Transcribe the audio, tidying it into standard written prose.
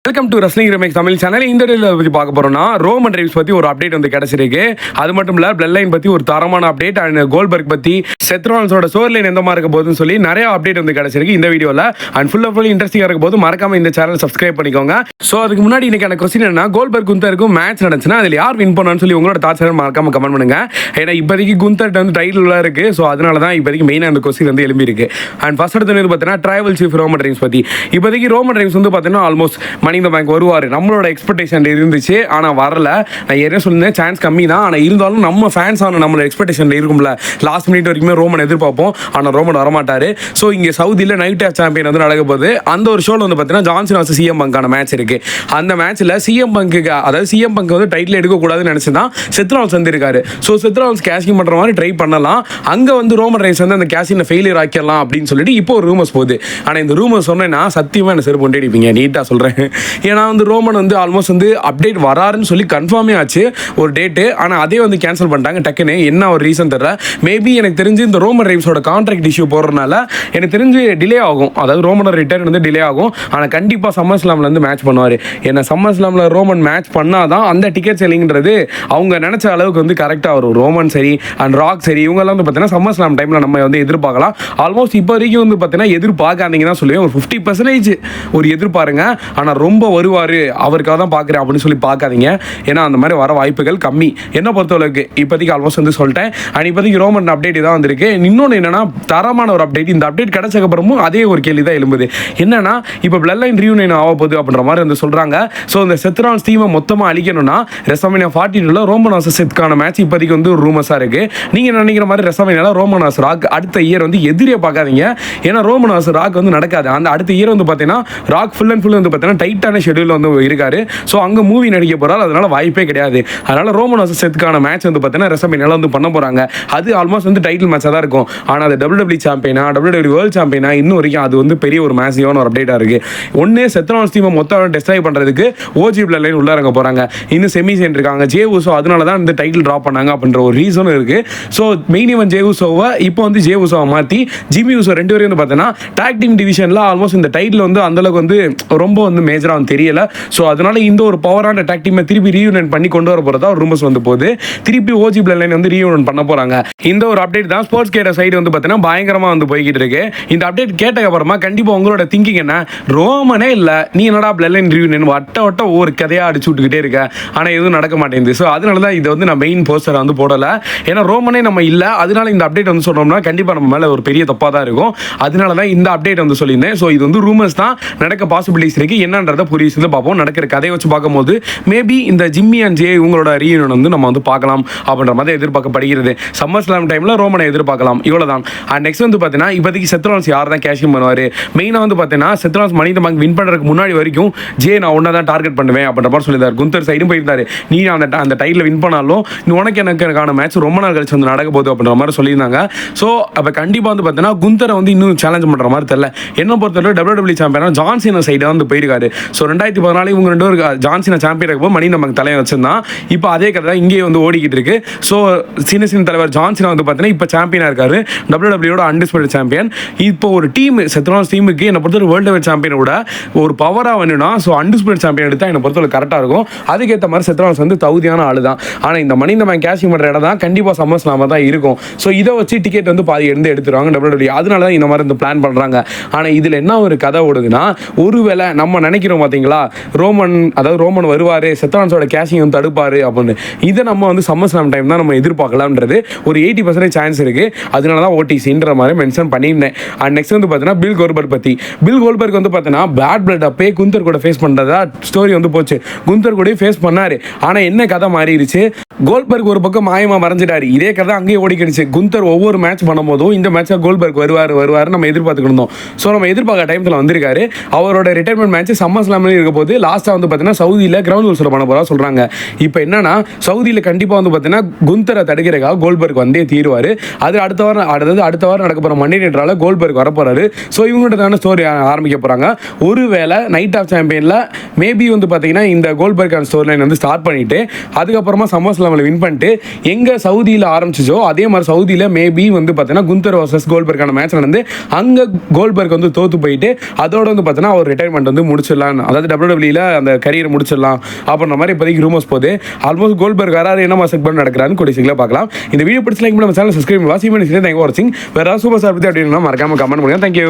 Welcome to wrestling remakes Tamil channel. இந்த வீடியோவில் பற்றி பார்க்க போகிறோம்னா ரோமன் ரெய்ன்ஸ் பற்றி ஒரு அப்டேட் வந்து கிடச்சிருக்கு. அது மட்டும் இல்லை பிளட் லைன் பற்றி ஒரு தரமான அப்டேட் அண்ட் கோல்பர்க் பற்றி செத் ராலின்ஸோட ஸ்டோரி லைன் எந்த மாதிரி இருக்க போகுதுன்னு சொல்லி நிறைய அப்டேட் வந்து கிடச்சிருக்கு இந்த வீடியோவில். அண்ட் ஃபுல்லாக இன்ட்ரெஸ்டிங்காக இருக்க போது மறக்காம இந்த சேனல் சப்ஸ்கிரைப் பண்ணிக்கோங்க. ஸோ அதுக்கு முன்னாடி இன்னைக்கான கொஸ்டின் என்ன, கோல்பர்க் குந்தருக்கும் மேட்ச் நடந்துச்சுன்னா அதில் யார் வின் பண்ணான்னு சொல்லி உங்களோட தாட்ஸ் மறக்காம கமெண்ட் பண்ணுங்க. ஏன்னா இப்போதைக்கு குந்தர்ட்ட வந்து டைட்டில் இருக்கு. ஸோ அதனால தான் இப்போதைக்கு மெயினாக அந்த கொஸ்டின் வந்து எழுப்பி இருக்கு. அண்ட் ஃபர்ஸ்ட் எடுத்து பார்த்தீங்கன்னா ட்ரைவல் சீஃப் ரோமன் ரெய்ன்ஸ் பற்றி. இப்போதைக்கு ரோமன் ரெய்ன்ஸ் வந்து பார்த்தீங்கன்னா ஆல்மோஸ்ட் மணி இந்த பேங்க் வருவார் நம்மளோட எக்ஸ்பெக்டேஷன் இருந்துச்சு. ஆனால் வரல. நான் ஏற்கனவே சொல்லியிருந்தேன் சான்ஸ் கம்மி தான். ஆனால் இருந்தாலும் நம்ம ஃபேன்ஸ் ஆன நம்மளோட எக்ஸ்பெக்டேஷன் இருக்கும்ல, லாஸ்ட் மினிட் வரைக்குமே ரோமன் எதிர்பார்ப்போம். ஆனால் ரோமன் வரமாட்டார். ஸோ இங்கே சவுதியில் நைட் ஆஃப் சாம்பியன் வந்து நடக்க போகுது. அந்த ஒரு ஷோவில் வந்து பார்த்தீங்கன்னா ஜான்சன் வர்சஸ் சிஎம் பங்கான மேட்ச் இருக்குது. அந்த மேட்ச்சில் சிஎம் பங்கு அதாவது சிஎம் பங்கு வந்து டைட்டில் எடுக்கக்கூடாதுன்னு நினச்சி தான் செத் ராலின்ஸ் வந்திருக்காரு. ஸோ செத் ராலின்ஸ் கேஷிங் பண்ணுற மாதிரி ட்ரை பண்ணலாம். அங்கே வந்து ரோமன் ரெய்ன்ஸ் வந்து அந்த கேஷிங்கை ஃபெயிலியர் ஆக்கிடலாம் அப்படின்னு சொல்லிட்டு இப்போ ஒரு ரூமர்ஸ் போகுது. ஆனால் இந்த ரூமர்ஸ் சொன்னேன்னா சத்தியமாக என்ன செருப்பு கொண்டு அடிப்பீங்க, நீட்டாக சொல்கிறேன். ஏன்னா வந்து ரோமன் வந்து ஆல்மோஸ்ட் வந்து அப்டேட் வராருன்னு சொல்லி கன்ஃபார்மே ஆச்சு ஒரு டேட்டு. ஆனால் அதே வந்து கேன்சல் பண்ணிட்டாங்க டக்குன்னு. என்ன ஒரு ரீசன் தெரியல. மேபி எனக்கு தெரிஞ்சு இந்த ரோமன் ரெய்ன்ஸோட கான்ட்ராக்ட் இஷ்யூ போடுறதுனால எனக்கு தெரிஞ்சு டிலே ஆகும். அதாவது ரோமனோட ரிட்டர்ன் வந்து டிலே ஆகும். ஆனால் கண்டிப்பாக சம்மர் ஸ்லாமில் வந்து மேட்ச் பண்ணுவார். ஏன்னா சம்மர் ஸ்லாமில் ரோமன் மேட்ச் பண்ணாதான் அந்த டிக்கெட் செல்லிங்கிறது அவங்க நினச்ச அளவுக்கு வந்து கரெக்டாக வரும். ரோமன் சரி அண்ட் ராக் சரி இவங்கெல்லாம் வந்து பார்த்தீங்கன்னா சம்மர் ஸ்லாம் டைமில் நம்ம வந்து எதிர்பார்க்கலாம். ஆல்மோஸ்ட் இப்போ வரைக்கும் வந்து பார்த்தீங்கன்னா எதிர்பார்க்காதீங்க தான் சொல்லுவேன். ஒரு 50% ஒரு எதிர்பாருங்க. ஆனால் ரொம்ப வருவார் அவருக்காக தான் பார்க்குறேன் அப்படின்னு சொல்லி பார்க்காதீங்க. ஏன்னா அந்த மாதிரி வர வாய்ப்புகள் கம்மி என்ன பொறுத்தவரைக்கு. இப்போதைக்கு ஆல்மோஸ்ட் வந்து சொல்லிட்டேன். அண்ட் இப்போதைக்கு ரோமன் அப்டேட் தான் வந்திருக்கு. இன்னொன்று என்னன்னா தரமான ஒரு அப்டேட். இந்த அப்டேட் கிடைச்சக்கப்புறமும் அதே ஒரு கேள்வி தான் எழும்புது. என்னன்னா இப்போ பிளட் லைன் ரீயூனியன் ஆக போகுது அப்படின்ற மாதிரி வந்து சொல்கிறாங்க. ஸோ இந்த செத் ராலின்ஸ் டீமை மொத்தமாக அழிக்கணும்னா ரெஸ்ல்மேனியா 42 ரோமன் வர்சஸ் செத்கான மேட்ச் இப்போதைக்கு வந்து ஒரு ரூமர்ஸாக இருக்குது. நீங்கள் நினைக்கிற மாதிரி ரெஸ்ல்மேனியாவில் ரோமன் வர்சஸ் ராக் அடுத்த இயர் வந்து எதிரியை பார்க்காதீங்க. ஏன்னா ரோமன் வர்சஸ் ராக் வந்து நடக்காது. அந்த அடுத்த இயர் வந்து பார்த்தீங்கன்னா ராக் ஃபுல் அண்ட் ஃபுல் வந்து பார்த்தீங்கன்னா டைட்டான ஷெடியூல் வந்து இருக்காரு. ஸோ அங்கே மூவி நடிக்க போகிறார். அதனால வாய்ப்பே கிடையாது. அதனால ரோமன் வர்சஸ் செத்கான மேட்ச் வந்து பார்த்தீங்கன்னா ரெஸ்ல்மேனியாவில் வந்து பண்ண போகிறாங்க. அது ஆல்மோஸ்ட் வந்து டைட்டில் மேட்சாக தான் இருக்கும். ஆனால் அது WWE சாம்பியனா WWE வேர்ல்டு சாம்பியனா இன்னும் வரைக்கும் அது வந்து பெரிய ஒரு மேட்சிவான ஒரு அப்டேட்டாக இருக்குது. ஒன்று செத் ராலின்ஸ் டீமை மொத்தம் டெஸ்ட்ராய் பண்ணுறதுக்கு ஓஜி பிளட் லைன் உள்ள இறங்க போகிறாங்க. இன்னும் செமிசேன் இருக்காங்க ஜே ஊசோ. அதனால தான் இந்த டைட்டில் ட்ராப் பண்ணாங்க அப்படின்ற ஒரு ரீசனும் இருக்குது. ஸோ மெயின் இவன் ஜே ஊசோவை இப்போ வந்து ஜே ஊசோவை மாற்றி ஜிம்மி ஊசோ ரெண்டு பேரும் வந்து பார்த்தீங்கன்னா டாக் டீம் டிவிஷனில் ஆல்மோஸ்ட் இந்த டைட்டில் வந்து அந்தளவுக்கு வந்து ரொம்ப வந்து மேஜராக வந்து தெரியல. ஸோ அதனால இந்த ஒரு பவரான டாக் டீமை திருப்பி ரீயூனியன் பண்ணி கொண்டு வர போகிறதா ஒரு ரூமர்ஸ் வந்து போகுது. திருப்பி ஓஜி பிளட் லைன் வந்து ரீயூனியன் பண்ண போகிறாங்க. இந்த ஒரு அப்டேட் தான் ஸ்போர்ட்ஸ் கேட்ட சைடு வந்து பார்த்தீங்கன்னா பயங்கரமாக வந்து போய்கிட்டு இருக்கு. இந்த அப்டேட் கேட்டதுக்கு அப்புறமா கண்டிப்பாக உங்களோட திங்கிங் என்ன, ரோமனே இல்லை நீ என்னடா பிளட் லைன் ரீயூனியன் வட்ட ஒரு கதையாக அடிச்சு விட்டுக்கிட்டே இருக்க, ஆனால் எதுவும் நடக்க மாட்டேங்குது. ஸோ அதனால தான் இதை வந்து நான் மெயின் போஸ்டரை வந்து போடலை. ஏன்னா ரோமனே நம்ம இல்லை. அதனால இந்த அப்டேட் வந்து சொன்னோம்னா கண்டிப்பாக நம்ம மேலே ஒரு பெரிய தப்பாக தான் இருக்கும். அதனால தான் இந்த அப்டேட் வந்து சொல்லியிருந்தேன். ஸோ இது வந்து ரூமர்ஸ் தான், நடக்க பாசிபிலிட்டிஸ் இருக்குது. என்னன்றதை புரியுது பார்ப்போம். நடக்கிற கதையை வச்சு பார்க்கும்போது மேபி இந்த ஜிம்மி அண்ட் ஜே இவங்களோட ரீயூனியன் வந்து நம்ம வந்து பார்க்கலாம் அப்படின்ற மாதிரி எதிர்பார்க்கப்படுகிறது. சம்மர் ஸ்லாம் டைமில் ரோமனை எதிர்பார்க்கலாம். இவ்வளோதான். அண்ட் நெக்ஸ்ட் வந்து பார்த்தீங்கன்னா இப்போதைக்கு செத் ராலின்ஸ் யார் தான் கேஷிங் பண்ணுவார். மெயினாக வந்து பார்த்தீங்கன்னா செத் ராலின்ஸ் மணி இந்த பேங்க் வின் பண்ணுறதுக்கு முன்னாடி வரைக்கும் ஜே நான் ஒன்றா தான் டார்கெட் பண்ணுவேன் அப்படின்ற மாதிரி சொல்லியிருந்தார். குந்தர் சைடும் போயிருந்தார். நீ அந்த டைட்டில் வின் பண்ணாலும் உனக்கு எனக்கான மேட்ச் ரொம்ப நாள் கழிச்சு வந்து நடக்க போகுது அப்படின்ற மாதிரி சொல்லியிருந்தாங்க. ஸோ அப்போ கண்டிப்பாக வந்து பார்த்தீங்கன்னா குந்தரை வந்து இன்னும் சேலஞ்ச் பண்ணுற மாதிரி தெரியல. என்ன பொறுத்தவரை WWE சாம்பியனாக ஜான்சினா சைடாக வந்து போயிருக்காரு. ஸோ 2014 இவங்க ரெண்டு பேரும் ஜான்சினா சாம்பியன் இருக்கும் மணி நம்ம தலையை வச்சிருந்தான். இப்போ அதே கதை தான் இங்கேயே வந்து ஓடிக்கிட்டு இருக்கு. ஸோ சின்ன தலைவர் ஜான்சினா வந்து பார்த்தீங்கன்னா இப்போ சாம்பியனாக இருக்காரு. WWE undisputed champion. இப்போ ஒரு டீம் செத் ராலின்ஸ் டீமுக்கு என்னை பொறுத்தவரை வேர்ல்டு வைட் சாம்பியனை விட ஒரு பவராக வேணும்னா ஸோ அன்டிஸ்பியூட்டட் சாம்பியன் எடுத்தால் என்னை பொறுத்தவரை கரெக்டாக இருக்கும். அதுக்கேற்ற மாதிரி செத் ராலின்ஸ் வந்து தகுதியான ஆள் தான். ஆனால் இந்த மணி நம்ம கேஷிங் பண்ணுற இடம் தான் கண்டிப்பாக சம்மர் ஸ்லாமாக தான் இருக்கும். ஸோ இதை வச்சு டிக்கெட் வந்து பாதி எடுத்துருவாங்க WWE. அதனால தான் இந்த மாதிரி வந்து பிளான் பண்ணுறாங்க. ஆனால் இதில் என்ன ஒரு கதை ஓடுதுன்னா, ஒருவேளை நம்ம நினைக்கிறோம் பார்த்தீங்களா ரோமன் வருவார் செத் ராலின்ஸோட கேஷிங் வந்து தடுப்பார் அப்படின்னு. இதை நம்ம வந்து சம்மர் ஸ்லாம் டைம் தான் நம்ம எதிர்பார்க்கலாம்ன்றது ஒரு 80% சான்ஸ் இருக்குது. அதனால தான் ஓடிசின்ற மாதிரி மென்ஷன் பண்ணியிருந்தேன். அண்ட் நெக்ஸ்ட் வந்து பார்த்தீங்கன்னா பில் கோல்பர்க் பற்றி. பில் கோல்பர்க் வந்து பார்த்தீங்கன்னா பேட் பிளட் அப்பே குந்தர் கூட ஃபேஸ் பண்ணுறதா ஸ்டோரி வந்து போச்சு. குந்தர் கூட ஃபேஸ் பண்ணார். ஆனால் என்ன கதை மாறிடுச்சு, கோல்பர்க் ஒரு பக்கம் மாயமாக மறைஞ்சிட்டாரு. இதே கதை அங்கேயே ஓடிக்கிடுச்சு. குந்தர் ஒவ்வொரு மேட்ச் பண்ணும்போதும் இந்த மேட்ச்சில் கோல்பர்க் வருவார் நம்ம எதிர்பார்த்துக்கிட்டு இருந்தோம். ஸோ நம்ம எதிர்பார்க்க டைமில் வந்திருக்காரு. அவரோட ரிட்டைர்மெண்ட் மேட்ச் சம்மர் ஸ்லாமில் இருக்க போது லாஸ்ட்டாக வந்து பார்த்தீங்கன்னா சவுதியில் கிரவுண்ட் ரூல்ஸில் பண்ண போகிறா சொல்கிறாங்க. இப்போ என்னன்னா சவுதியில் கண்டிப்பாக வந்து பார்த்தீங்கன்னா குந்தரை தடுக்கிறதுக்காக கோல்பர்க் வந்தே தீருவார். அது அடுத்த வாரம் நடக்க போகிற மண்டே நைட்ரால கோல்பர்க் வரப்போறாரு. ஸோ இவங்கள்ட்ட ஸ்டோரி ஆரம்பிக்க போகிறாங்க. ஒருவேளை நைட் ஆஃப் சாம்பியனில் மேபி வந்து பார்த்தீங்கன்னா இந்த கோல்பர்க் ஸ்டோரி லைன் வந்து ஸ்டார்ட் பண்ணிட்டு அதுக்கப்புறமா சம்மர் ஸ்லாமில் வின் பண்ணிட்டு எங்கே சவுதியில் ஆரம்பிச்சிச்சோ அதே மாதிரி சவுதியில் மேபி வந்து பார்த்தீங்கன்னா குந்தர் வர்சஸ் கோல்பர்க்கான மேட்ச் நடந்து அங்கே கோல்பர்க் வந்து தோற்று போயிட்டு அதோட வந்து பார்த்தீங்கன்னா அவர் ரிட்டைர்மெண்ட் வந்து முடிச்சிடலாம், அதாவது WWE அந்த கரியரை முடிச்சிடலாம் அப்படின்ற மாதிரி இப்போதைக்கு ரூமர்ஸ் போகுது. ஆல்மோஸ்ட் கோல்பர்க் வராரு, என்ன மாசம் பண்ண நடக்கிறான்னு கூட சீக்கிரம் பார்க்கலாம். இந்த வீடியோ பிடிச்சி லைக் பண்ணி நம்ம சேனல் சப்ஸ்கிரைப் பண்ணி வாட்சிங் பண்ணி தேங்க்யூ ஃபார் வாட்சிங். வேற சூப்பர் ஸ்டார் பற்றி அப்படின்னா மறக்காம கமெண்ட் பண்ணுங்க. தேங்க்யூ.